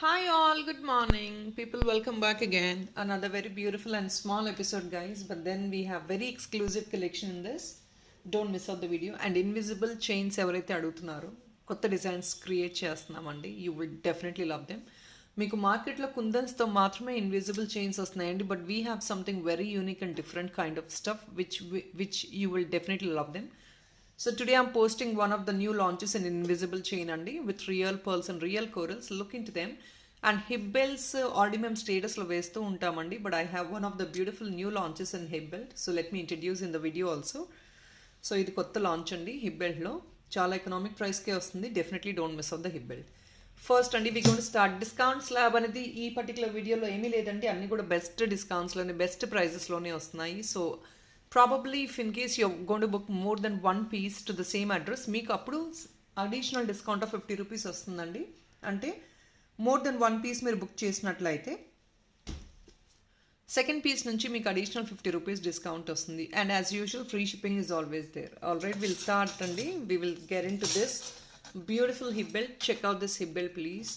Hi all, good morning. People, welcome back again. Another very beautiful and small episode, guys. But then we have very exclusive collection in this. Don't miss out the video. And invisible chains ఎవరైతే అడుగుతున్నారో కొత్త designs create చేస్తున్నామండి. You will definitely love them. మీకు మార్కెట్లో కుందన్స్తో మాత్రమే invisible chains వస్తున్నాయండి. But we have something very unique and different kind of stuff which you will definitely love them. So today I'm posting one of the new launches in invisible chain andi with real pearls and real corals. Look into them. And hip belts already mem status lo vestu untamandi, but I have one of the beautiful new launches in hip belt. So let me introduce in the video also. So ఇది కొత్త launch అండి hip belt లో చాలా economic price కే వస్తుంది. Definitely don't miss out the hip belt. First అండి we going to start discount slab అనేది ఈ పర్టికులర్ వీడియోలో ఏమీ లేదండి, అన్ని కూడా బెస్ట్ డిస్కౌంట్స్ లోనే బెస్ట్ ప్రైజెస్ లోనే వస్తున్నాయి. So probably if in case you're going to book more than one piece to the same address, మీకు అప్పుడు అడిషనల్ డిస్కౌంట్ ఆఫ్ 50 రూపీస్ వస్తుందండి. అంటే మోర్ దెన్ వన్ పీస్ మీరు బుక్ చేసినట్లయితే సెకండ్ పీస్ నుంచి మీకు అడిషనల్ 50 రూపీస్ డిస్కౌంట్ వస్తుంది. And as usual free shipping is always there. All right, will start అండి. We will get in to this beautiful hip belt. Check out this hip belt please.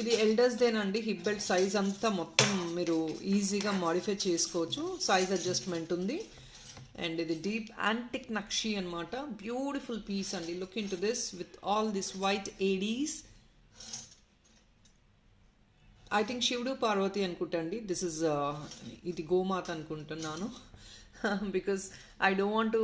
ఇది ఎల్డర్స్దేనండి. Hip belt size అంతా మొత్తం మీరు ఈజీగా modify చేసుకోవచ్చు. Size adjustment ఉంది. And ఇది డీప్ యాంటిక్ నక్షి అనమాట. బ్యూటిఫుల్ పీస్ అండి. Look in to this with all this white Aedes. I think శివుడు పార్వతి అనుకుంటండి. దిస్ ఇస్ ఇది గోమాత అనుకుంటున్నాను. Because I don't want to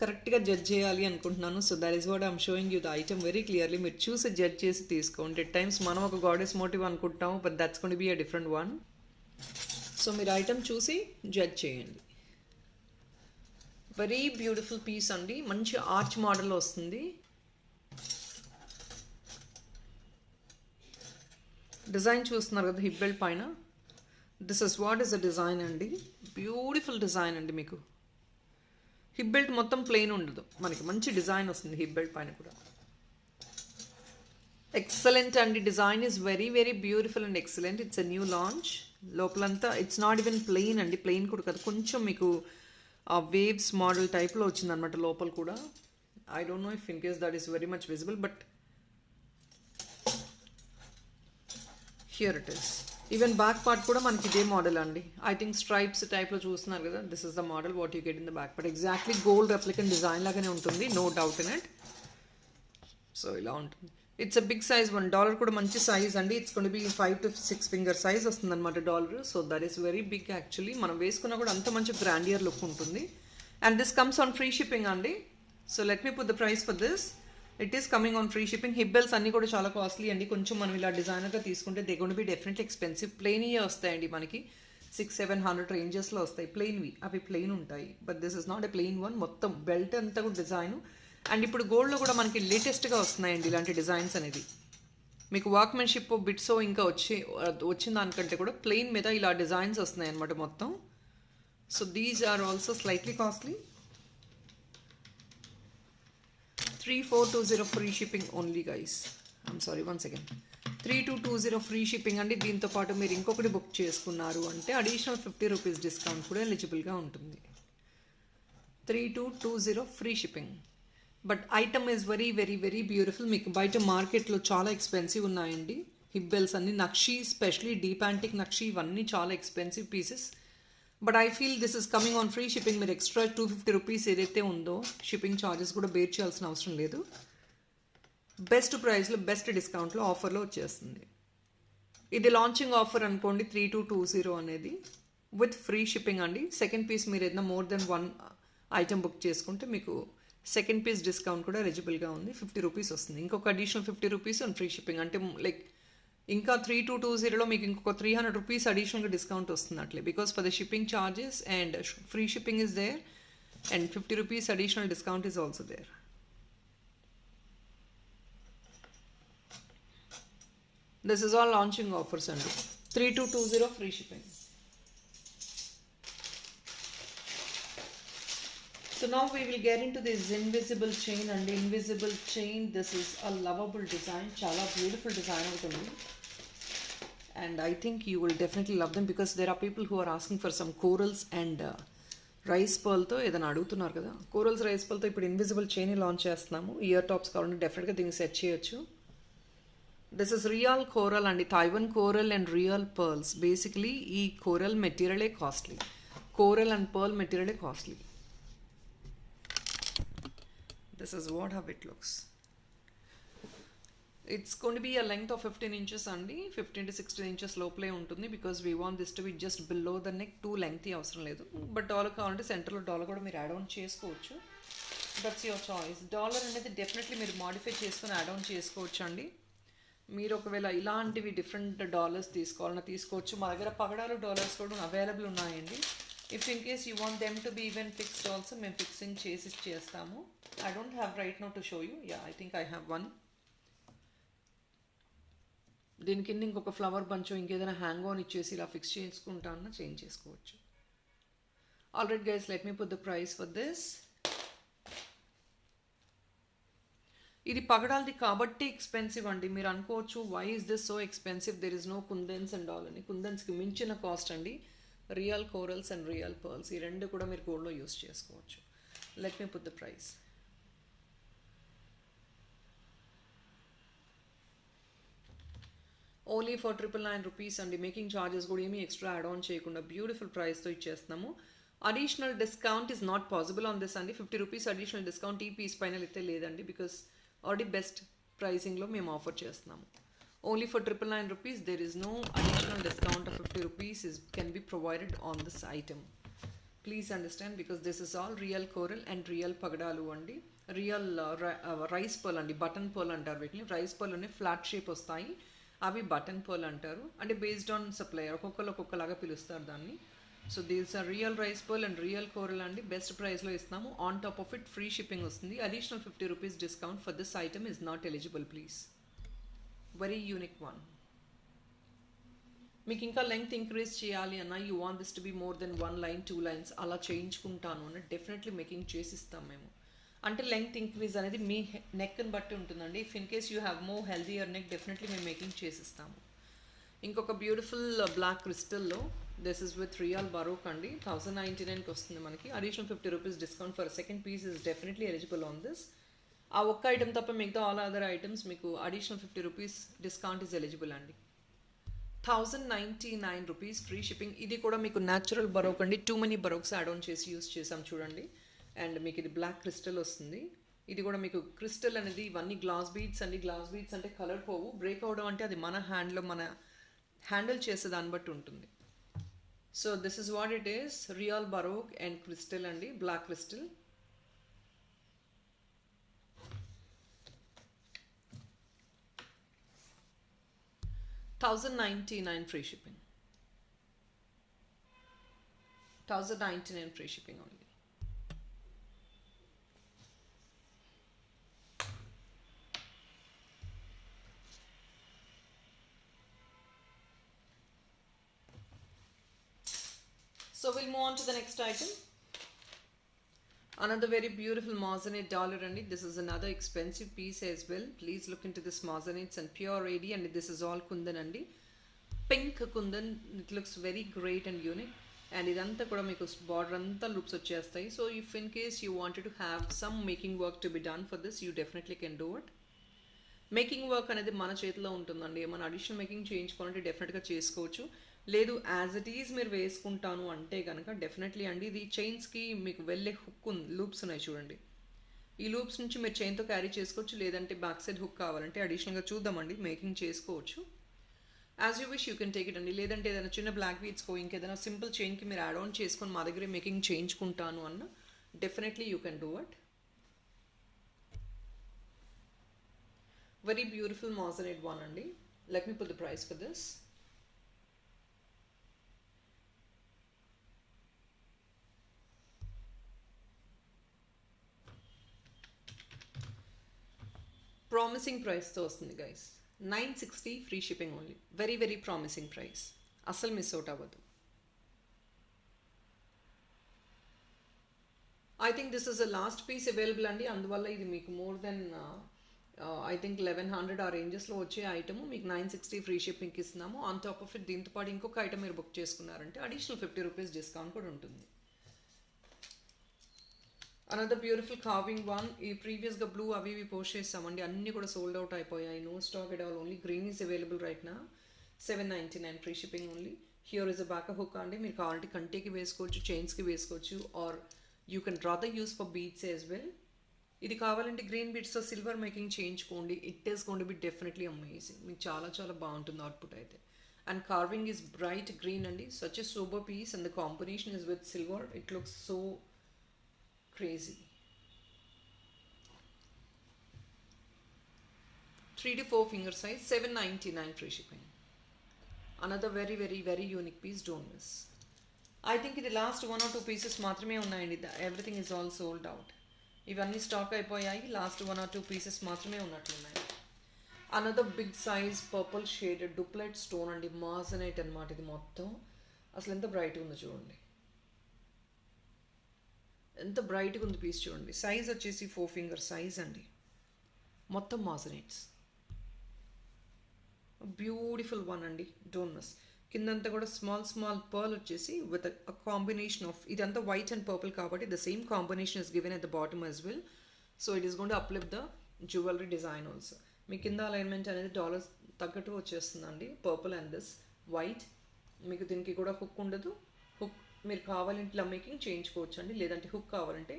కరెక్ట్గా జడ్జ్ చేయాలి అనుకుంటున్నాను. So that is what I'm showing you the item very clearly. మీరు చూసి జడ్జ్ చేసి తీసుకోండి. ఎట్ టైమ్స్ మనం ఒక గాడెస్ మోటివ్ అనుకుంటాము, but that's going to be a different one. So మీరు ఐటమ్ చూసి జడ్జ్ చేయండి. వెరీ బ్యూటిఫుల్ పీస్ అండి. మంచి ఆర్చ్ మోడల్ వస్తుంది. డిజైన్ చూస్తున్నారు కదా హిప్ బెల్ట్ పైన. This is what is the design అండి. బ్యూటిఫుల్ డిజైన్ అండి. మీకు హిప్ బెల్ట్ మొత్తం ప్లెయిన్ ఉండదు, మనకి మంచి డిజైన్ వస్తుంది హిప్ బెల్ట్ పైన కూడా. ఎక్సలెంట్ అండి. Design is very very beautiful and excellent. It's a new launch. లోపలంతా ఇట్స్ నాట్ ఈవెన్ ప్లెయిన్ అండి. ప్లెయిన్ కూడా కదా, కొంచెం మీకు వేవ్స్ మోడల్ టైప్లో వచ్చిందనమాట లోపల కూడా. I don't know if in case that is very much visible, but here it is. Even back part కూడా మనకి ఇదే మోడల్ అండి. ఐ థింక్ స్ట్రైప్స్ టైప్లో చూస్తున్నారు కదా. This is the model what you get in the back part. Exactly gold replicant design లాగానే ఉంటుంది, no doubt in it. So ఇలా ఉంటుంది. It's a big size one. Dollar కూడా మంచి సైజ్ అండి. ఇట్స్ కొండ బి 5 to 6 ఫింగర్ సైజ్ వస్తుంది అనమాట dollar. So that is very big actually. మనం వేసుకున్నా కూడా అంత మంచి గ్రాండియర్ లుక్ ఉంటుంది. And this comes on free shipping అండి. So let me put the price for this. It is coming on free shipping. Hip belts అన్ని కూడా చాలా కాస్ట్లీ అండి. కొంచెం మనం ఇలా డిజైనర్గా తీసుకుంటే they gonna be definitely expensive. ప్లెయిన్యే వస్తాయండి మనకి 600-700 రేంజెస్లో వస్తాయి ప్లెయిన్వి. అవి ప్లెయిన్ ఉంటాయి. But this is not a plain one. మొత్తం బెల్ట్ అంతా కూడా డిజైన్. అండ్ ఇప్పుడు గోల్డ్లో కూడా మనకి లేటెస్ట్గా వస్తున్నాయండి ఇలాంటి డిజైన్స్ అనేది. మీకు వర్క్మెన్షిప్ బిట్సో ఇంకా వచ్చిన దానికంటే కూడా ప్లెయిన్ మీద ఇలా డిజైన్స్ వస్తున్నాయి అనమాట మొత్తం. So these are also slightly costly. 3420 free shipping only guys. I'm sorry, one second. 3220 free shipping అండి. దీంతో పాటు మీరు ఇంకొకటి బుక్ చేసుకున్నారు అంటే అడిషనల్ 50 రూపీస్ డిస్కౌంట్ కూడా ఎలిజిబుల్గా ఉంటుంది. 3220 free shipping. But item is very very very beautiful. మీకు బయట మార్కెట్లో చాలా ఎక్స్పెన్సివ్ ఉన్నాయండి హిప్ బెల్ట్స్ అన్ని. నక్షి స్పెషలీ డీప్ యాంటిక్ నక్షి ఇవన్నీ చాలా expensive pieces. But I feel this is coming on free shipping. మీరు ఎక్స్ట్రా 250 రూపీస్ ఏదైతే ఉందో షిప్పింగ్ ఛార్జెస్ కూడా బేర్ చేయాల్సిన అవసరం లేదు. బెస్ట్ ప్రైస్లో బెస్ట్ డిస్కౌంట్లో ఆఫర్లో వచ్చేస్తుంది. ఇది లాంచింగ్ ఆఫర్ అనుకోండి 3220 అనేది విత్ ఫ్రీ షిప్పింగ్ అండి. సెకండ్ పీస్ మీరు ఏదైనా more than one item book చేసుకుంటే మీకు సెకండ్ పీస్ డిస్కౌంట్ కూడా ఎలిజిబుల్గా ఉంది. 50 రూపీస్ వస్తుంది. ఇంకొక additional 50 rupees and free shipping. అంటే లైక్ ఇంకా 3220లో మీకు ఇంకొక 300 రూపీస్ అడిషనల్గా డిస్కౌంట్ వస్తుంది అట్లే. Because for the shipping charges and free shipping is there and 50 rupees additional discount is also there. This is all launching offers అండి. 3220 free shipping. So now we will get into this invisible chain and invisible chain. This is a lovable design. Chala beautiful design avutundi. And I think you will definitely love them because there are people who are asking for some corals and rice pearl తో ఏదైనా అడుగుతున్నారు కదా. Corals rice పర్ల్తో ఇప్పుడు invisible chain launch చేస్తున్నాము. Ear tops కావాలంటే డెఫినెట్గా దీన్ని సెట్ చేయొచ్చు. దిస్ ఇస్ రియల్ కోరల్ అండి, Taiwan coral and real pearls. Basically ఈ కోరల్ మెటీరియలే కాస్ట్లీ, కోరల్ అండ్ పర్ల్ మెటీరియలే costly. This is what how it looks. It's going to be a length of 15 inches అండి, 15 to 16 inches లోపలే ఉంటుంది. Because we want this to be just below the neck, too lengthy అవసరం లేదు. But dollar కావాలంటే సెంటర్లో dollar కూడా మీరు add on చేసుకోవచ్చు. That's your choice. డాలర్ అనేది డెఫినెట్లీ మీరు మాడిఫై చేసుకొని యాడ్ ఆన్ చేసుకోవచ్చు అండి. మీరు ఒకవేళ ఇలాంటివి డిఫరెంట్ డాలర్స్ తీసుకోవాలన్నా తీసుకోవచ్చు. మా దగ్గర పగడాలు డాలర్స్ కూడా అవైలబుల్ ఉన్నాయండి. If in case you want them to be even fixed also, మేము ఫిక్సింగ్ చేసి చేస్తాము. I don't have right now to show you. Yeah, I think I have one. దీని కింద ఇంకొక ఫ్లవర్ బంచ్ ఇంకేదైనా హ్యాంగ్ ఆన్ ఇచ్చేసి ఇలా ఫిక్స్ చేసుకుంటానన్నా చేంజ్ చేసుకోవచ్చు. Already guys, let me put the price for this. ఇది పగడాలది కాబట్టి ఎక్స్పెన్సివ్ అండి. మీరు అనుకోవచ్చు why is this so expensive, there is no kundans and all అని. కుందన్స్కి మించిన కాస్ట్ అండి. Real corals and real pearls ఈ రెండు కూడా మీరు గోల్డ్లో యూస్ చేసుకోవచ్చు. Let me put the price. Only for 999 rupees అండి. మేకింగ్ ఛార్జెస్ కూడా ఏమీ ఎక్స్ట్రా యాడ్ ఆన్ చేయకుండా బ్యూటిఫుల్ ప్రైస్తో ఇచ్చేస్తున్నాము. Additional discount is not possible on this అండి. 50 రూపీస్ అడిషనల్ డిస్కౌంట్ ఈ పీస్ పైన అయితే లేదండి. బికాస్ ఆల్రెడీ బెస్ట్ ప్రైసింగ్లో మేము ఆఫర్ చేస్తున్నాము. Only for 999 rupees. There is no additional discount of 50 rupees can be provided on this item. Please understand, because this is all real coral and real పగడాలు అండి. Real rice pearl అండి, button pearl అంటారు వీటిని. Rice pearl అనే flat shape వస్తాయి, అవి button pearl అంటారు. అంటే బేస్డ్ ఆన్ సప్లయర్, ఒక్కొక్కరు ఒక్కొక్కలాగా పిలుస్తారు దాన్ని. So these are real rice pearl and real coral అండి. బెస్ట్ ప్రైస్లో ఇస్తున్నాము. On top of it free shipping వస్తుంది. Additional 50 rupees discount for this item is not eligible please. Very unique one. మీకు ఇంకా లెంగ్త్ ఇంక్రీజ్ చేయాలి అన్న, you want this to be more than 1 line 2 lines అలా చేయించుకుంటాను అని definitely making చేసిస్తాం మేము. అంటే length increase అనేది మీ నెక్ని బట్టి ఉంటుందండి. If in case you have more healthier neck definitely మేము మేకింగ్ చేసిస్తాము. ఇంకొక బ్యూటిఫుల్ బ్లాక్ క్రిస్టల్లో, this is with real baroque అండి. 1099కి వస్తుంది మనకి. Additional 50 rupees discount for second piece is definitely eligible on this. ఆ ఒక్క ఐటమ్ తప్ప మిగతా ఆల్ అదర్ ఐటమ్స్ మీకు additional 50 rupees discount is eligible అండి. 1099 రూపీస్ ఫ్రీ షిప్పింగ్. ఇది కూడా మీకు న్యాచురల్ బరోక్ అండి. టూ మెనీ బరోక్స్ యాడ్ ఆన్ చేసి యూస్ చేసాం చూడండి. అండ్ మీకు ఇది బ్లాక్ క్రిస్టల్ వస్తుంది. ఇది కూడా మీకు క్రిస్టల్ అనేది ఇవన్నీ గ్లాస్ బీడ్స్ అండి. గ్లాస్ బీడ్స్ అంటే కలర్ పోవు. బ్రేక్ అవడం అంటే అది మన హ్యాండ్లో మన హ్యాండిల్ చేసే దాన్ని బట్టి ఉంటుంది. So this is what it is. Real baroque and crystal అండి, black crystal. $1,099 free shipping. 1,099 free shipping only. So we'll move on to the next item. Another very beautiful moissanite dollar and this is another expensive piece as well. Please look into this moissanites and pure AD, and this is all kundan andi. Pink kundan. It looks very great and unique. And idantha kuda meeku border anta loops vachestayi. So if in case you wanted to have some making work to be done for this, you definitely can do it. Making work అనేది మన చేతిలో ఉంటుందండి. ఏమైనా additional making చేయించుకోవాలంటే డెఫినెట్గా చేసుకోవచ్చు. లేదు as it is మీరు వేసుకుంటాను అంటే కనుక డెఫినెట్లీ అండి. ఇది చైన్స్కి మీకు వెళ్ళే హుక్ లూప్స్ ఉన్నాయి చూడండి. ఈ లూప్స్ నుంచి మీరు చైన్తో క్యారీ చేసుకోవచ్చు. లేదంటే బ్యాక్ సైడ్ హుక్ కావాలంటే అడిషనల్గా చూద్దామండి మేకింగ్ చేసుకోవచ్చు. As you wish you can take it అండి. లేదంటే ఏదైనా చిన్న బ్లాక్ బీడ్స్కో ఇంకేదైనా సింపుల్ చైన్కి మీరు యాడ్ ఆన్ చేసుకొని మా దగ్గరే మేకింగ్ చేయించుకుంటాను అన్న definitely you can do it. Very beautiful moissanite one andi. Let me put the price for this. Promising price tho vastundi guys. 960 free shipping only. Very very promising price. Asal miss out avadu. I think this is the last piece available andi. Anduvalla idi meeku more than I think 1100 ఆ రేంజెస్లో వచ్చే item మీకు 960 free షిప్పింగ్కి ఇస్తున్నాము. On top of it దీంతో పాటు ఇంకొక item మీరు book చేసుకున్నారంటే additional 50 rupees discount కూడా ఉంటుంది. Another beautiful carving one. ఈ ప్రీవియస్గా బ్లూ అవి ఇవి పోస్ట్ చేస్తామండి, అన్నీ కూడా సోల్డ్ అవుట్ అయిపోయాయి. No stock at all, only green is available right నా. 799 free shipping only. Here is a back hook అండి, మీరు కావాలంటే కంటికి వేసుకోవచ్చు, చైన్స్కి వేసుకోవచ్చు, or you can rather use for beads as well. ఇది కావాలంటే గ్రీన్ బీడ్స్తో సిల్వర్ మేకింగ్ చేయించుకోండి. It is going to be definitely amazing. మీకు చాలా చాలా బాగుంటుంది అవుట్పుట్ అయితే. And carving is bright green అండి, such a super piece and the combination is with silver. It looks so crazy. 3 to 4 finger size, 799 free shipping. Another very very very unique piece, don't miss. I think ఇది last 1 or 2 pieces మాత్రమే ఉన్నాయండి. Everything is all sold out. ఇవన్నీ stock అయిపోయాయి, last 1 or 2 pieces మాత్రమే ఉన్నట్లున్నాయి. Another big size purple shade doublet stone అండి, moissanite అనమాట. ఇది మొత్తం అసలు ఎంత బ్రైట్గా ఉందో చూడండి, ఎంత బ్రైట్గా ఉంది పీస్ చూడండి. సైజ్ వచ్చేసి 4 finger సైజ్ అండి, మొత్తం మాజనైట్స్. బ్యూటిఫుల్ వన్ అండి, డోంట్ మిస్. కిందంతా కూడా స్మాల్ స్మాల్ పర్ల్ వచ్చేసి విత్ అ కాంబినేషన్ ఆఫ్, ఇదంతా వైట్ అండ్ పర్పుల్ కాబట్టి the same combination is given at the bottom as well. So it is going to uplift the jewellery design also. మీ కింద alignment అనేది dollars తగ్గట్టు వచ్చేస్తుందండి, purple and this white. మీకు దీనికి కూడా హుక్ ఉండదు. హుక్ మీరు కావాలంటే ఇలా మేకింగ్ చేయించుకోవచ్చు అండి, లేదంటే హుక్ కావాలంటే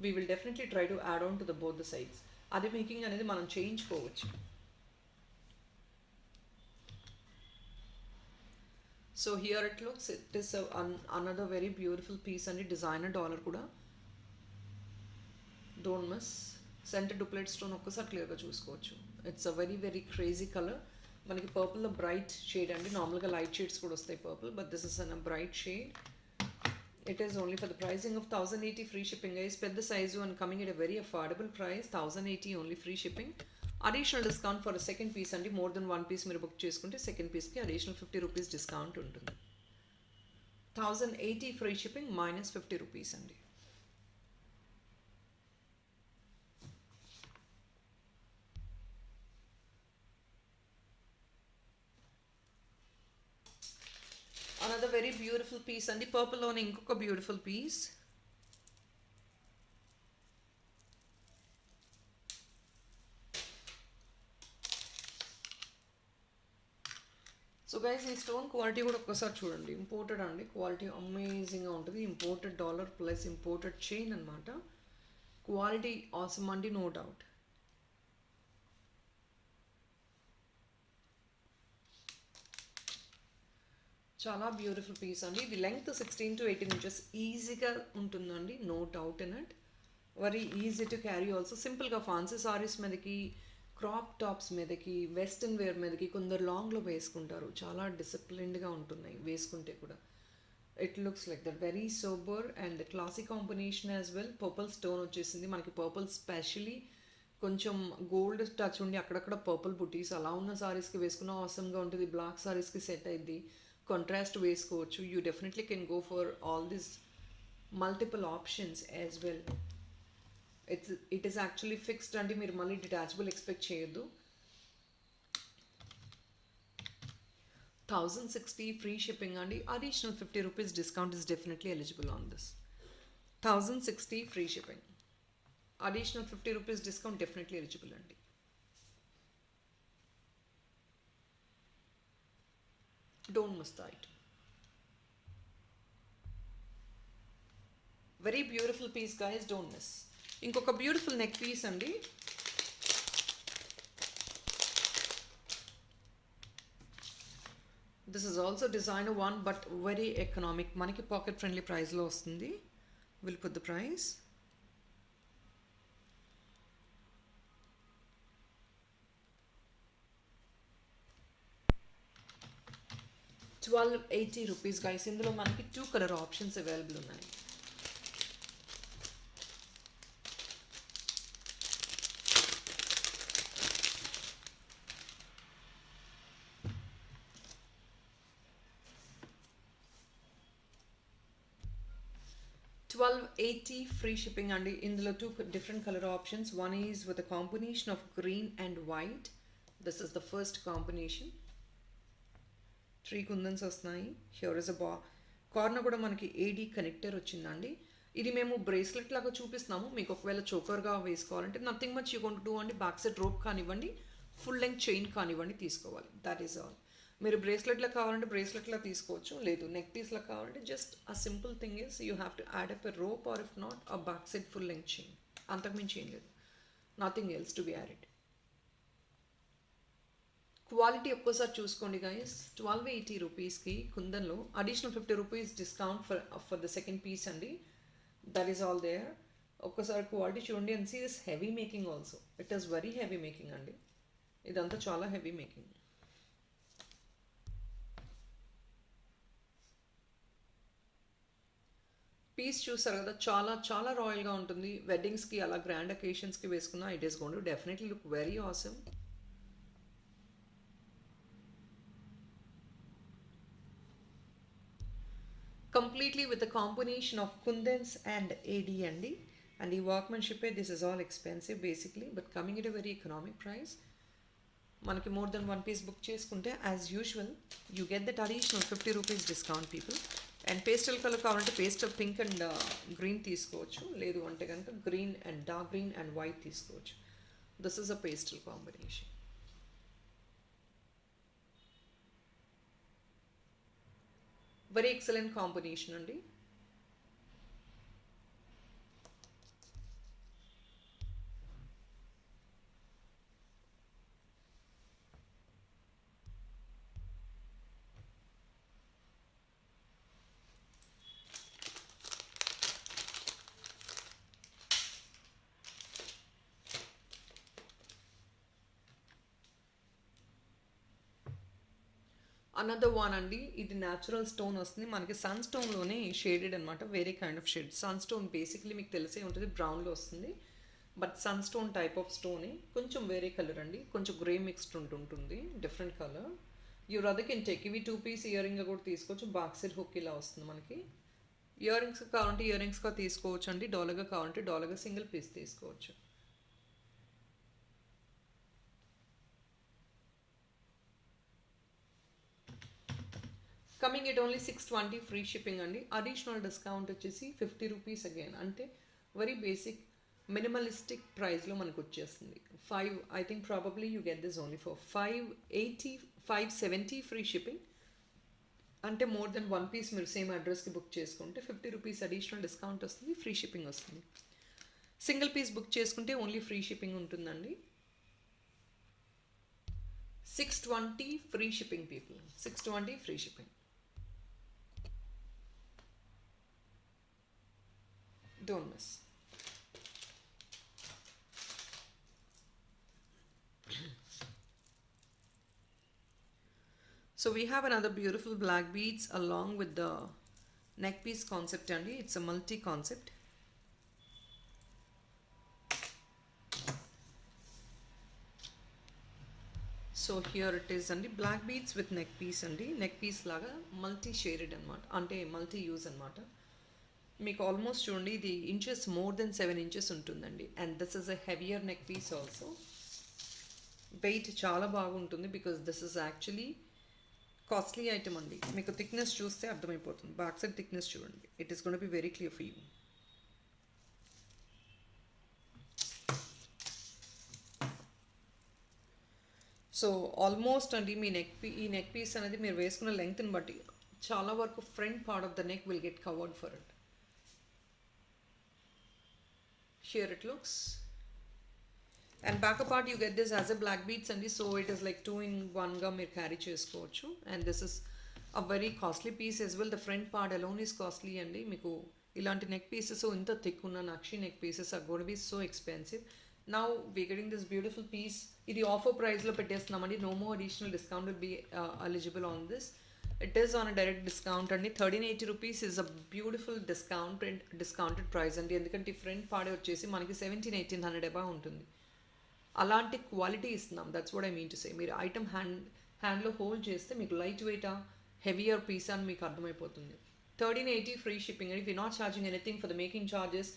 we will definitely try to add on to the both the sides. అది మేకింగ్ అనేది మనం చేయించుకోవచ్చు. So here it looks, it is another very beautiful piece అండి, డిజైనర్ డాలర్ కూడా. Don't miss. Centre doublet stone ఒక్కసారి క్లియర్గా చూసుకోవచ్చు. It's a very very crazy colour. మనకి పర్పుల్లో బ్రైట్ షేడ్ అండి, నార్మల్గా లైట్ షేడ్స్ కూడా వస్తాయి purple, but this is an a bright shade. It is only for the pricing of 1080 free shipping guys. పెద్ద size and coming at a very affordable price, 1080 only free shipping. Additional discount for second piece అండి, more than 1 piece మీరు book చేసుకుంటే second పీస్కి additional 50 rupees discount ఉంటుంది. 1080 free shipping minus 50 rupees అండి. Another very beautiful piece అండి, పర్పుల్లోనే ఇంకొక beautiful piece. So guys ఈ స్టోన్ క్వాలిటీ కూడా ఒక్కసారి చూడండి. ఇంపోర్టెడ్ అండి, క్వాలిటీ అమేజింగ్గా ఉంటుంది. Imported dollar plus imported chain అనమాట. క్వాలిటీ ఆసమ్ అండి, నో డౌట్. చాలా బ్యూటిఫుల్ పీస్ అండి. ఇది లెంగ్త్ 16 to 18 inches ఈజీగా ఉంటుందండి, no doubt in it. Very easy to carry also. సింపుల్గా ఫ్యాన్సీ సారీస్ మీదకి, క్రాప్ టాప్స్ మీదకి, వెస్ట్రన్ వేర్ మీదకి కొందరు లాంగ్లో వేసుకుంటారు. చాలా డిసిప్లిన్డ్గా ఉంటున్నాయి వేసుకుంటే కూడా. It looks like that very sober and classic combination as well. Purple stone వచ్చేసింది మనకి, పర్పుల్ స్పెషలీ కొంచెం గోల్డ్ టచ్ ఉండి అక్కడక్కడ పర్పుల్ బుటీస్ అలా ఉన్న సారీస్కి వేసుకున్న ఆసమ్గా ఉంటుంది. బ్లాక్ సారీస్కి సెట్ అయింది, కాంట్రాస్ట్ వేసుకోవచ్చు. You definitely can go for all this multiple options as well. It is actually fixed అండి, మీరు మళ్ళీ డిటాచబుల్ ఎక్స్పెక్ట్ చేయొద్దు. 1060 ఫ్రీ షిప్పింగ్ అండి, additional 50 rupees discount is definitely eligible on this. 1060 free shipping, additional 50 rupees discount definitely eligible అండి. Don't miss the item. Very beautiful piece guys, don't miss. ఇంకొక beautiful neck piece అండి. This is also designer one but very economic, మనకి pocket friendly ప్రైస్లో వస్తుంది. Will put the price. ₹1280 guys. ఇందులో మనకి 2 color options available ఉన్నాయి. $1280 free shipping అండి. ఇందులో 2 different color options. One is with a combination of green and white. This is the first combination. 3 కుందన్స్ వస్తున్నాయి. Here is a corner కూడా మనకి ఏడీ connector వచ్చిందండి. ఇది మేము బ్రేస్లెట్ లాగా చూపిస్తున్నాము. మీకు ఒకవేళ చోకర్గా వేసుకోవాలంటే nothing much you going to do అండి. బ్యాక్ సైడ్ రోప్ కానివ్వండి, ఫుల్ లెంగ్త్ చైన్ కానివ్వండి తీసుకోవాలి. That is all. మీరు బ్రేస్లెట్లా కావాలంటే బ్రేస్లెట్లా తీసుకోవచ్చు, లేదు నెక్ పీస్లా కావాలంటే just a simple thing is you have to add up a rope or if not a back side full length chain. అంతకుమించి ఏం లేదు, nothing else to be added. Quality ఒక్కోసారి చూసుకోండి గైస్. 1280 రూపీస్కి కుందన్లో additional 50 rupees discount for the second piece అండి. That is all there. ఒక్కసారి quality చూడండి and see this heavy making also. It is very heavy making అండి. ఇదంతా చాలా హెవీ మేకింగ్. పీస్ చూసారు కదా, చాలా చాలా రాయల్గా ఉంటుంది. వెడ్డింగ్స్కి అలా గ్రాండ్ అకేషన్స్కి వేసుకున్నా it is going to definitely look very awesome. Completely with a combination of kundans and AD అండి. And the workmanship, this is all expensive basically, but coming at a very economic price. మనకి more than one piece book చేసుకుంటే as usual you get that additional 50 rupees discount people. And pastel color కావాలంటే pastel pink and green తీసుకోవచ్చు, లేదు అంటే కనుక green and dark green and white తీసుకోవచ్చు. This is a pastel combination. Very excellent combination అండి. Another one అండి. ఇది natural stone వస్తుంది మనకి, సన్ స్టోన్లోనే షేడెడ్ అనమాట. వేరే kind of shade. Sunstone basically మీకు తెలిసే ఉంటుంది, బ్రౌన్లో వస్తుంది. But sunstone type of స్టోనే, కొంచెం వేరే కలర్ అండి, కొంచెం గ్రే మిక్స్డ్ ఉంటుంది, different colour. Your other can take. ఇవి 2 piece ఇయర్ రింగ్ కూడా తీసుకోవచ్చు. బ్యాక్ సైడ్ హుక్ ఇలా వస్తుంది మనకి. ఇయర్ రింగ్స్ కావాలంటే ఇయర్ రింగ్స్గా తీసుకోవచ్చు అండి. డాలర్గా కావాలంటే డాలర్గా సింగిల్ పీస్ తీసుకోవచ్చు. Coming it only 620 free shipping అండి. అడిషనల్ డిస్కౌంట్ వచ్చేసి 50 రూపీస్ అగైన్. అంటే వెరీ బేసిక్ మినిమలిస్టిక్ ప్రైస్లో మనకు వచ్చేస్తుంది. 5 I think probably you get this only for 570 free shipping. అంటే మోర్ దెన్ 1 piece మీరు సేమ్ అడ్రస్కి బుక్ చేసుకుంటే 50 రూపీస్ అడిషనల్ డిస్కౌంట్ వస్తుంది, ఫ్రీ షిప్పింగ్ వస్తుంది. సింగిల్ పీస్ బుక్ చేసుకుంటే ఓన్లీ ఫ్రీ షిప్పింగ్ ఉంటుందండి. 620 free shipping people, 620 free shipping. Don't miss. So we have another beautiful black beads along with the neck piece concept andi. It's a multi concept. So here it is andi, black beads with neck piece andi. Neck piece laga multi shaded anamata, ante multi use anamata. మీకు almost చూడండి ఇది inches more than 7 inches ఉంటుందండి. And this is a heavier neck piece also. Weight చాలా బాగుంటుంది because this is actually costly item అండి. మీకు thickness చూస్తే అర్థమైపోతుంది. బ్యాక్ సైడ్ థిక్నెస్ చూడండి. It is gonna be very clear for you. So almost అండి మీ ఈ నెక్ పీస్ అనేది మీరు వేసుకున్న లెంగ్త్ని బట్టి చాలా వరకు front part of the neck will get covered for it. Here it looks, and back part you get this as a black beads and so it is like 2-in-1 ga meer carry chesukochu. And this is a very costly piece as well. The front part alone is costly andi. Meeku ilanti neck pieces so inta thick unna nakshi neck pieces are going to be so expensive. Now we're getting this beautiful piece. Idi offer price lo pettestunamandi. No more additional discount will be eligible on this. It is on a direct discount and 1380 rupees is a beautiful discounted price and ఎందుకంటే front part వచ్చేసి మనకి 1700-1800 above ఉంటుంది. అలాంటి quality ఇస్తున్నాం. That's what I mean to say. మీరు item హ్యాండ్లో hold చేస్తే మీకు లైట్ వెయిటా హెవియర్ పీస్ అని మీకు అర్థమైపోతుంది. 1380 ఫ్రీ షిప్పింగ్ అండి. We not charging anything for the making charges.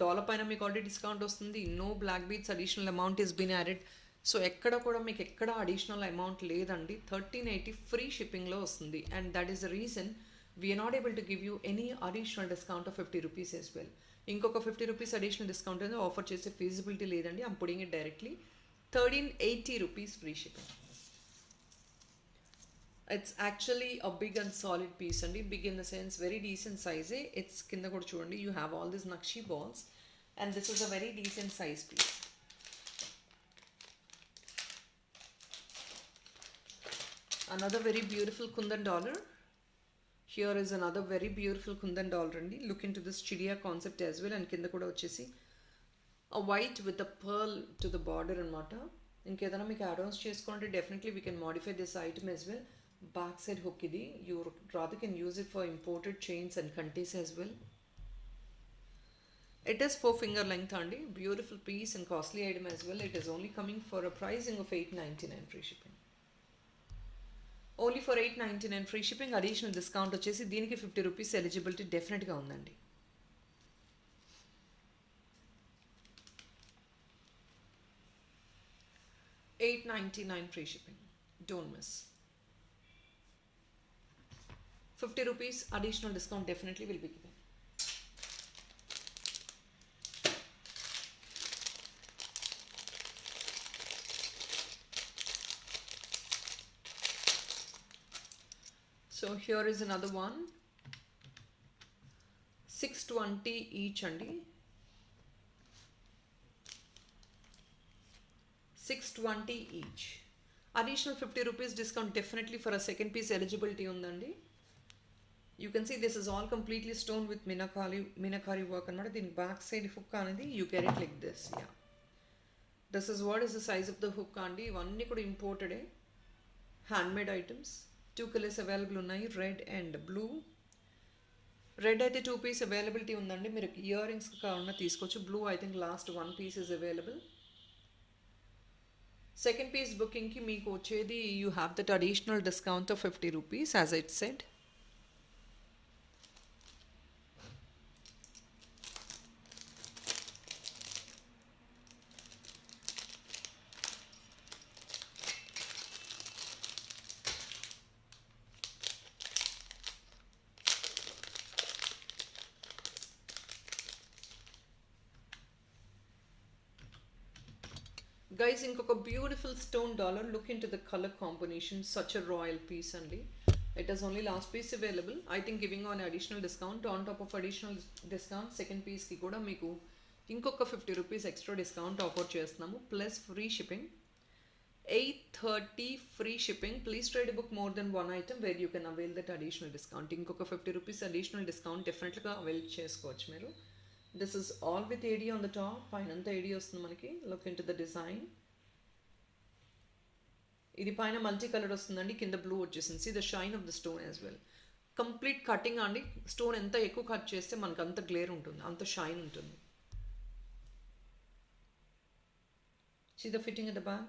Dollar పైన మీకు ఆల్రెడీ డిస్కౌంట్ వస్తుంది. No black beads additional amount is been added. So ఎక్కడ కూడా మీకు ఎక్కడ అడిషనల్ అమౌంట్ లేదండి. 1380 ఫ్రీ షిప్పింగ్లో వస్తుంది. And that is the reason we are not able to give you any additional discount of 50 rupees as well. ఇంకొక 50 రూపీస్ అడిషనల్ డిస్కౌంట్ అనేది ఆఫర్ చేసే ఫీజిబిలిటీ లేదండి. I'm putting it directly 1380 rupees free shipping. It's actually a big and solid piece అండి. Big in the sense very decent సైజే. It's కింద కూడా చూడండి, you have all this nakshi balls and this is a very decent size piece. Another very beautiful kundan dollar. Here is another very beautiful kundan dollar andi. Look into this chidiya concept as well, and kinda kuda vachesi a white with a pearl to the border anamata. Inkedana meeku add-ons cheskonte definitely we can modify this item as well. Back side hook idi, you rather can use it for imported chains and kantis as well. It is 4 finger length andi. Beautiful piece and costly item as well. It is only coming for a pricing of 899 free shipping. Only for 899 free shipping. Additional discount వచ్చేసి దీనికి 50 rupees eligibility డెఫినెట్గా ఉందండి. $899 free shipping, don't miss. 50 rupees additional discount definitely will be given. So here is another one, 620 each andi. 620 each. Additional 50 rupees discount definitely for a second piece eligibility undandi. You can see this is all completely stone with minakari work anamata. Din back side hook anedi you get it like this. Yeah, this is what is the size of the hook andi. Ivanni kuda imported handmade items. 2 colours available ఉన్నాయి, red and blue. Red అయితే 2 piece availability ఉందండి. మీరు ear rings కావాలన్నా తీసుకోవచ్చు. Blue I think last 1 piece is available. Second piece బుకింగ్కి మీకు వచ్చేది you have that additional discount of 50 rupees as it said. Guys, inkoka beautiful stone dollar. Look into the color combination. Such a royal piece andi. It is only last piece available. I think giving on additional discount on top of additional discount second piece ki kuda meeku inkoka 50 rupees extra discount offer chestunnamo plus free shipping. 830 free shipping. Please try to book more than one item where you can avail that additional discount. Inkoka 50 rupees additional discount definitely ga avail chesukochu meeru. This is all with AD on the top. పైనంతా AD వస్తుంది మనకి. Look into the design. ఇది పైన multi colour వస్తుందండి, కింద blue వచ్చేసింది. See the shine of the stone as well. Complete cutting అండి. Stone ఎంత ఎక్కువ కట్ చేస్తే మనకు అంత గ్లేర్ ఉంటుంది, అంత షైన్ ఉంటుంది. See the fitting at the back.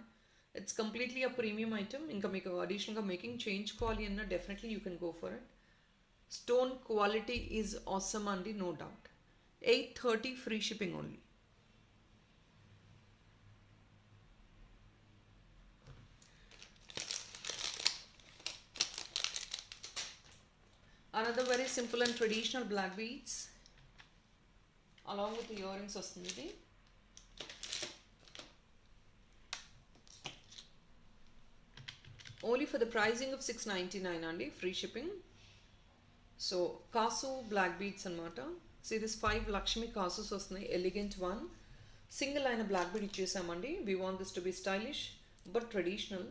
It's completely a premium item. ఇంకా మీకు అడిషనల్గా మేకింగ్ చేయించుకోవాలి అన్న definitely you can go for it. Stone quality is awesome అండి, no doubt. 830 free shipping only. Another very simple and traditional black beads along with the earrings vastundi. Only for the pricing of 699 andi, free shipping. So kasu black beads anamata. See this 5 Lakshmi Kasus వస్తున్నాయి, elegant one. Single line black bead ఇచ్చేసామండి. We want this to be stylish but traditional.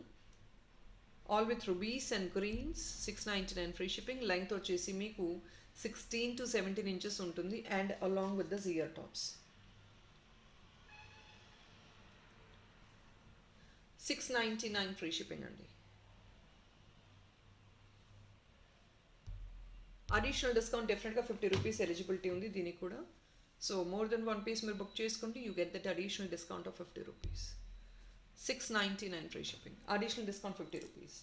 All with rubies and greens. 699 free shipping. Length వచ్చేసి మీకు 16 to 17 inches ఉంటుంది and along with the ear tops. 699 free shipping అండి. Additional discount డెఫినెట్గా 50 rupees eligibility ఉంది దీనికి కూడా. So more than 1 piece మీరు book చేసుకుంటే you get that additional discount of 50 rupees. 699 free shipping, additional discount 50 rupees.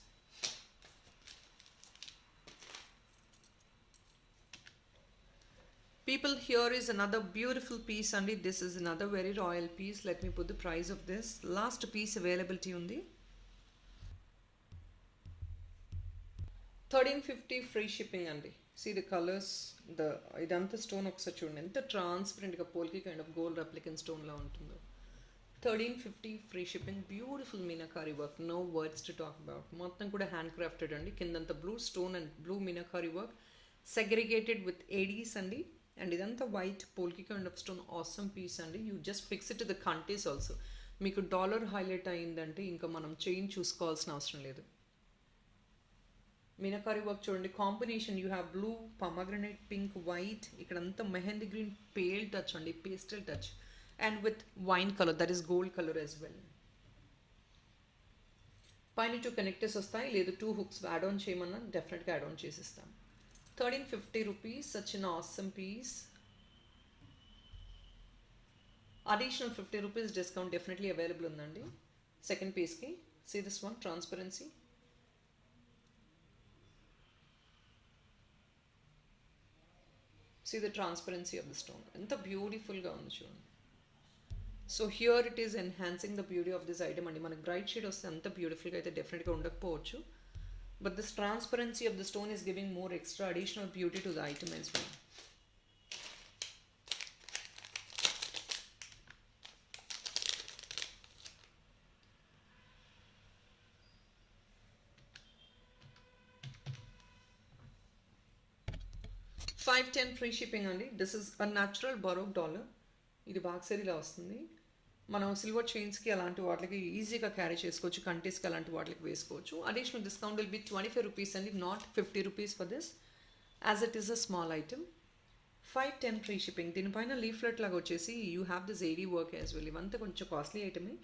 People, here is another beautiful piece and this is another very royal piece. Let me put the price of this. Last piece availability undi. 1350 free shipping andi. See the colors, the ఇదంతా stone ఒకసారి చూడండి ఎంత ట్రాన్స్పరెంట్గా polki kind of gold replicant స్టోన్లా ఉంటుందో. 1350 free shipping. Beautiful meenakari work, no words to talk about. మొత్తం కూడా handcrafted అండి. కిందంతా blue stone and blue meenakari work segregated with ADs అండి. అండ్ ఇదంతా white polki kind of stone, awesome piece అండి. You just fix it to the కంటేస్ also. మీకు dollar highlight అయిందంటే ఇంకా మనం చైన్ చూసుకోవాల్సిన అవసరం లేదు. మీనాకారీ వర్క్ చూడండి, combination you have blue, pomegranate, pink, white, ఇక్కడంతా మెహందీ గ్రీన్ పేల్ టచ్ అండి, pastel touch, and with wine colour, that is gold colour as well. పైన 2 కనెక్టర్స్ వస్తాయి, లేదు 2 హుక్స్ యాడ్ ఆన్ చేయమన్నా డెఫినెట్గా యాడ్ ఆన్ చేసిస్తాం. 1350 rupees, such an awesome piece. Additional 50 rupees discount definitely available ఉందండి second పీస్కి. See this one, transparency. See the transparency of the stone. ఎంత బ్యూటిఫుల్గా ఉంది చూడండి. So here it is enhancing the beauty of this item అండి. మనకి bright shade వస్తే అంత బ్యూటిఫుల్గా అయితే డెఫినెట్గా ఉండకపోవచ్చు, but this transparency of the stone is giving more extra additional beauty to the item as well. $510 free shipping అండి. This is a natural baroque dollar. ఇది బాక్స్ ఇలా వస్తుంది. మనం సిల్వర్ చైన్స్కి అలాంటి వాటికి ఈజీగా క్యారీ చేసుకోవచ్చు, కంటీస్కి అలాంటి వాటికి వేసుకోవచ్చు. Additional discount will be 25 rupees అండి, not 50 rupees for this, as it is a small item. 510 free shipping. దీనిపైన లీఫ్లెట్ లాగా వచ్చేసి you have this AD work as well. ఇవంతా కొంచెం కాస్ట్లీ ఐటమే.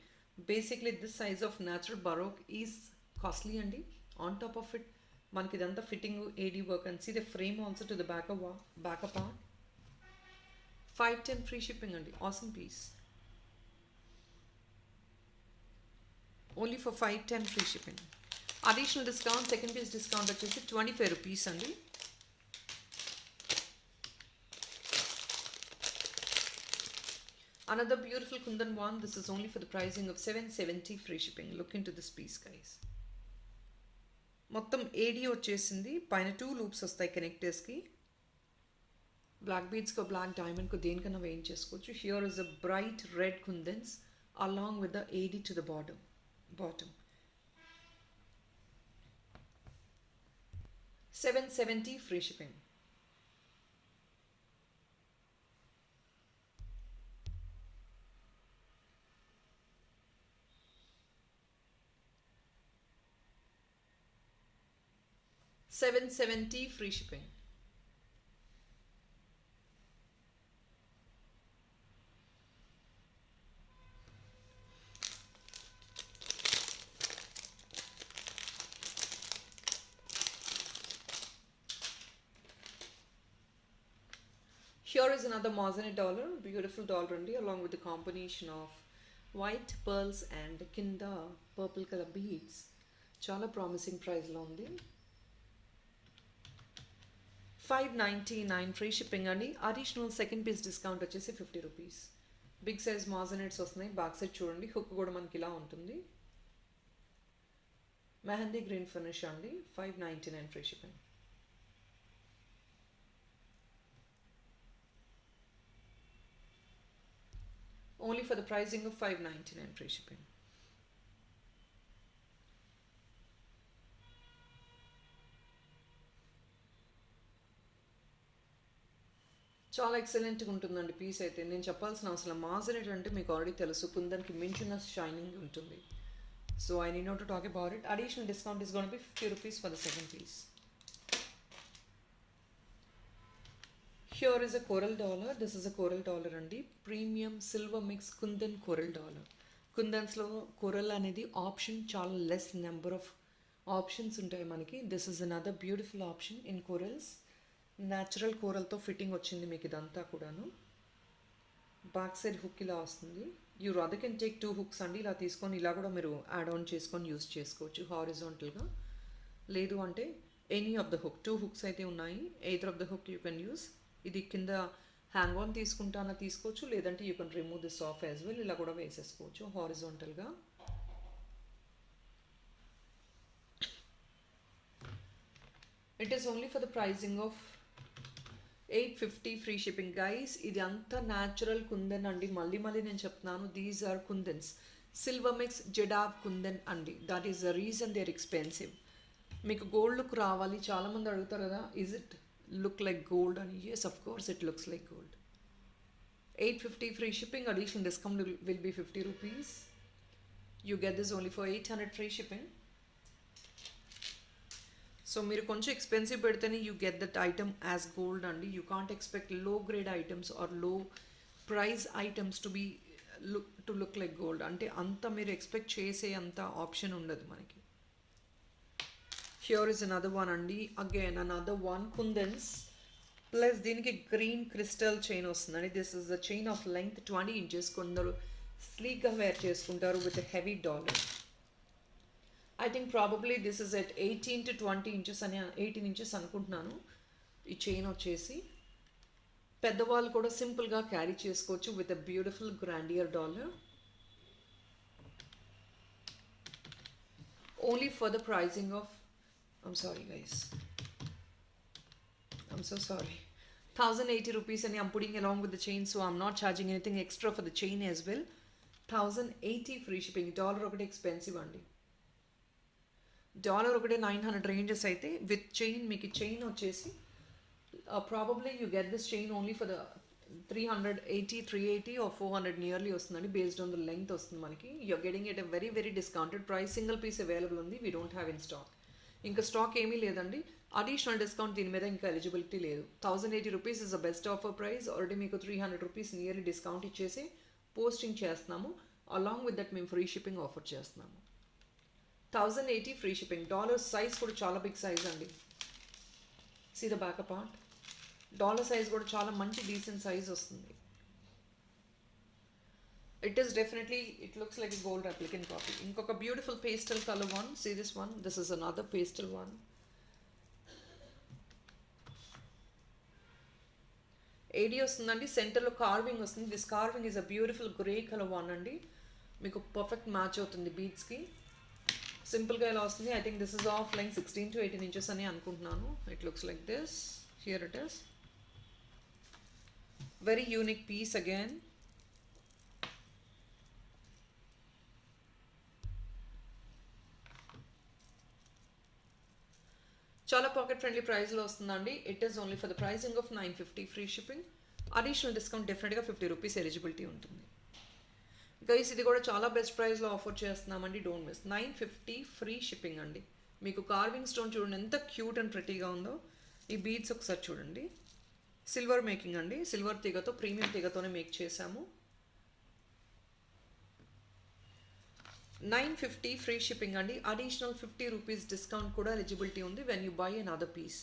Basically this size of natural baroque is costly అండి. On top of it మనకి ఇదంతా fitting AD work, and see the frame also to the backup part. 510 free shipping అండి. Awesome piece. Only for 510 free shipping. Additional discount, second piece discount వచ్చేసి 25 rupees అండి. Another beautiful kundan one. This is only for the pricing of 770 free shipping. Look into this piece, guys. మొత్తం ఏడీ వచ్చేసింది. పైన 2 loops వస్తాయి కనెక్టర్స్కి. Black బీడ్స్కో black డైమండ్కో దేనికన్నా వేయించేసుకోవచ్చు. Here is a bright red kundans along with the AD to the bottom. 770 free shipping. $770 free shipping. Here is another moissanite dollar, beautiful dollar అండి, along with the combination of white pearls and kinda purple color beads. చాలా promising ప్రైస్లో ఉంది. 599 free shipping అండి. Additional second piece discount వచ్చేసి 50 rupees. Big size మాజనెట్స్ వస్తున్నాయి. Back side చూడండి, hook కూడా మనకి ఇలా ఉంటుంది. మెహందీ గ్రీన్ ఫినిష్ అండి. 599 free shipping. Only for the pricing of 599 free shipping. చాలా ఎక్సలెంట్గా ఉంటుందండి పీస్ అయితే. నేను చెప్పాల్సిన అవసరం, మాజనెట్ అంటే మీకు ఆల్రెడీ తెలుసు, కుందన్కి మించిన షైనింగ్ ఉంటుంది. So I need not to talk about it. Additional discount is gonna be 50 rupees for the second piece. Here is a coral dollar. This is a coral dollar అండి. Premium silver mix kundan coral dollar. కుందన్స్లో coral అనేది option, చాలా less number of options ఉంటాయి మనకి. This is another beautiful option in corals. Natural కోరల్తో fitting వచ్చింది మీకు ఇదంతా కూడాను. బ్యాక్ సైడ్ హుక్ ఇలా వస్తుంది. You rather can take 2 hooks అండి. ఇలా తీసుకొని ఇలా కూడా మీరు యాడ్ ఆన్ చేసుకొని యూస్ చేసుకోవచ్చు హారిజాంటల్గా. లేదు అంటే any of the hook, 2 hooks అయితే ఉన్నాయి. Either of the hook you can use. ఇది కింద హ్యాంగ్ ఆన్ తీసుకుంటానా తీసుకోవచ్చు, లేదంటే you can remove this off as well. ఇలా కూడా వేసేసుకోవచ్చు హారిజాంటల్గా. It is only for the pricing of 850 free shipping guys. ఇది అంతా న్యాచురల్ కుందన్ అండి. మళ్ళీ నేను చెప్తున్నాను, these are kundans, silver mix jadau kundan అండి. That is the reason they are expensive. మీకు గోల్డ్ లుక్ రావాలి, చాలామంది అడుగుతారు కదా, is it look like gold అని. Yes, of course it looks like gold. 850 free shipping, additional discount will be 50 rupees. You get this only for 800 free shipping. So మీరు కొంచెం expensive పెడితేనే you get that item as gold అండి. You can't expect లో grade items are లో price items to look like gold. అంటే అంత మీరు expect చేసే అంత ఆప్షన్ ఉండదు మనకి. హియర్ ఇస్ అనదర్ వన్ అండి. అగైన్ అనదర్ వన్ కుందన్స్ ప్లస్ దీనికి గ్రీన్ క్రిస్టల్ చైన్ వస్తుందండి. This is the chain of length 20 inches. కొందరు స్లీక్గా వేర్ చేసుకుంటారు with heavy dollar. I think probably this is at 18 to 20 inches అని, 18 inches అనుకుంటున్నాను. ఈ chain వచ్చేసి పెద్దవాళ్ళు కూడా సింపుల్గా క్యారీ చేసుకోవచ్చు with a beautiful grandeur dollar. Only for the pricing of, I'm sorry guys, I'm so sorry, 1080 rupees and I'm putting along with the chain, so I'm not charging anything extra for the chain as well. 1080 free shipping. Dollar ఒకటి expensive అండి. Dollar ఒకటి 900 ranges అయితే with chain మీకు chain వచ్చేసి probably you get this chain only for the 380, 380 or 400 nearly వస్తుందండి. Based on the length వస్తుంది మనకి. You're getting at a very very discounted price. Single piece available ఉంది. We don't have in stock. ఇంకా stock ఏమీ లేదండి. Additional discount దీని మీద ఇంకా ఎలిజిబిలిటీ లేదు. 1080 rupees is the best offer price. Already మీకు 300 rupees నియర్లీ డిస్కౌంట్ ఇచ్చేసి పోస్టింగ్ చేస్తున్నాము. అలాంగ్ విత్ దట్ మేము ఫ్రీ షిప్పింగ్ ఆఫర్ చేస్తున్నాము. 1080 ఫ్రీ షిప్పింగ్. డాలర్ సైజ్ కూడా చాలా బిగ్ సైజ్ అండి. See the back part. Dollar size కూడా చాలా మంచి డీసెంట్ సైజ్ వస్తుంది. It is definitely, it looks like a gold replicant copy. ఇంకొక beautiful pastel colour one. See this one. This is another pastel one. AD వస్తుందండి. సెంటర్లో carving వస్తుంది. This carving is a beautiful grey colour one అండి. మీకు perfect match అవుతుంది బీడ్స్కి. సింపుల్గా ఇలా వస్తుంది. I think this is of line 16 to 18 inches అని అనుకుంటున్నాను. It looks like this. Here it is. Very unique piece again. చాలా పాకెట్ ఫ్రెండ్లీ ప్రైస్లో వస్తుందండి. It is only for the pricing of 950 free shipping. Additional discount డెఫినెట్గా 50 rupees eligibility ఉంటుంది. Guys ఇది కూడా చాలా బెస్ట్ ప్రైస్లో ఆఫర్ చేస్తున్నామండి. Don't miss. 950 ఫ్రీ షిప్పింగ్ అండి. మీకు కార్వింగ్ స్టోన్ చూడండి ఎంత క్యూట్ అండ్ ప్రెటీగా ఉందో. ఈ బీడ్స్ ఒకసారి చూడండి. సిల్వర్ మేకింగ్ అండి. సిల్వర్ తీగతో, ప్రీమియం తీగతోనే మేక్ చేశాము. 950 ఫ్రీ షిప్పింగ్ అండి. అడిషనల్ 50 rupees డిస్కౌంట్ కూడా ఎలిజిబిలిటీ ఉంది when you buy another piece.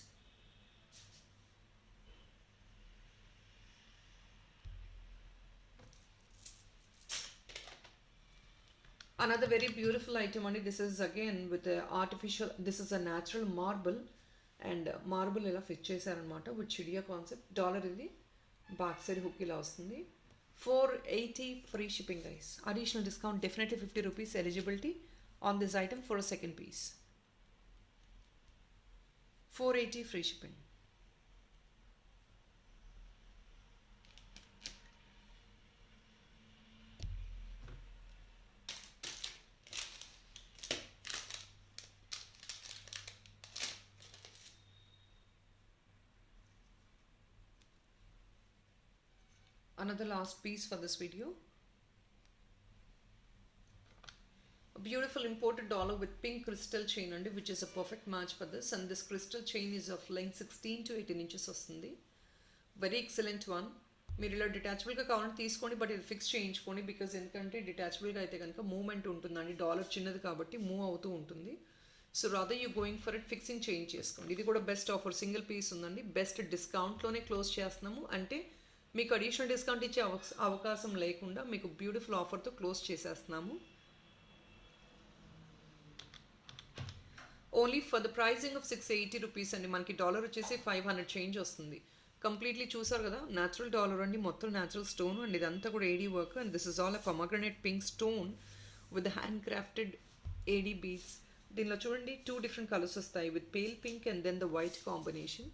Another very beautiful item అండి. This is again with artificial, this is a natural marble and marble ఇలా fit చేశారనమాట with chidiya concept. Dollar ఇది. Back side hook ఇలా వస్తుంది. 480 free shipping guys. Additional discount definitely 50 rupees eligibility on this item for a second piece. 480 free shipping. Another last piece for this video. A beautiful imported dollar with pink crystal chain and which is a perfect match for this, and this crystal chain is of length 16 to 18 inches వస్తుంది. Very excellent one. మీరు ఇలా డిటాచబుల్గా కావాలంటే తీసుకోండి, but ఇది fix చేయించుకోండి. Because ఎందుకంటే డిటాచబుల్గా అయితే కనుక మూవ్మెంట్ ఉంటుందండి. డాలర్ చిన్నది కాబట్టి మూవ్ అవుతూ ఉంటుంది. So rather you going for it, fixing change చేసుకోండి. ఇది కూడా బెస్ట్ ఆఫర్. సింగిల్ పీస్ ఉందండి. బెస్ట్ డిస్కౌంట్లోనే క్లోజ్ చేస్తున్నాము. అంటే మీకు అడిషనల్ డిస్కౌంట్ ఇచ్చే అవకాశం లేకుండా మీకు బ్యూటిఫుల్ ఆఫర్తో క్లోజ్ చేసేస్తున్నాము. Only for the pricing of 680 rupees అండి. మనకి డాలర్ వచ్చేసి 500 చేంజ్ వస్తుంది. కంప్లీట్లీ చూసారు కదా, న్యాచురల్ డాలర్ అండి. మొత్తం న్యాచురల్ స్టోన్ అండి. ఇదంతా కూడా AD work. And this is all a pomegranate pink stone with handcrafted AD beads. దీనిలో చూడండి 2 different కలర్స్ వస్తాయి with pale pink and then the white combination.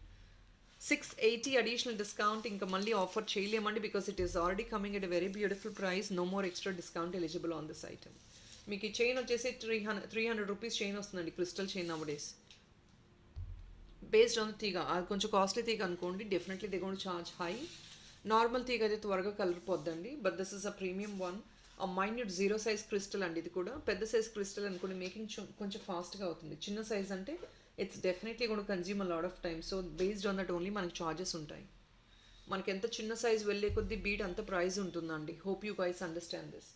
680 additional discount ఇంకా మళ్ళీ ఆఫర్ చేయలేమండి because it is already coming at a very beautiful price. No more extra discount eligible on this item. మీకు ఈ chain వచ్చేసి 300 rupees chain వస్తుందండి, crystal chain now days. Based on తీగ, అది కొంచెం కాస్ట్లీ తీగ అనుకోండి, definitely they gonna charge high. Normal తీగ అయితే త్వరగా కలిరిపోద్దండి, but this is a premium one. A minute 0 size crystal అండి ఇది కూడా. పెద్ద సైజ్ క్రిస్టల్ అనుకోండి మేకింగ్ కొంచెం ఫాస్ట్గా అవుతుంది. చిన్న సైజ్ అంటే ఇట్స్ డెఫినెట్లీ కూడా consume a lot of time. So based on that only మనకి చార్జెస్ ఉంటాయి. మనకి ఎంత చిన్న సైజ్ వెళ్ళే కొద్దీ బీట్ అంత ప్రైస్ ఉంటుందండి. Hope you guys understand this.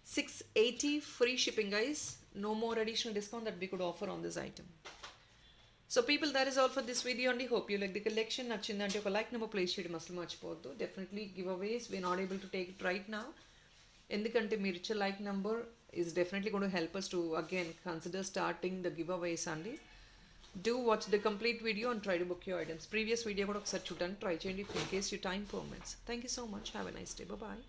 680 free shipping guys. No more additional discount that we could offer on this item. So people, that is all for this video only. Hope you like the collection. Nachindante oka like number place cheyadam asalu marchipovoddu. Definitely giveaways we are not able to take it right now. Endukante meer iche like number is definitely going to help us to again consider starting the giveaways andi. Do watch the complete video and try to book your items. Previous video kuda okasari chudandi, try cheyandi if in case your time permits. Thank you so much. Have a nice day. Bye bye.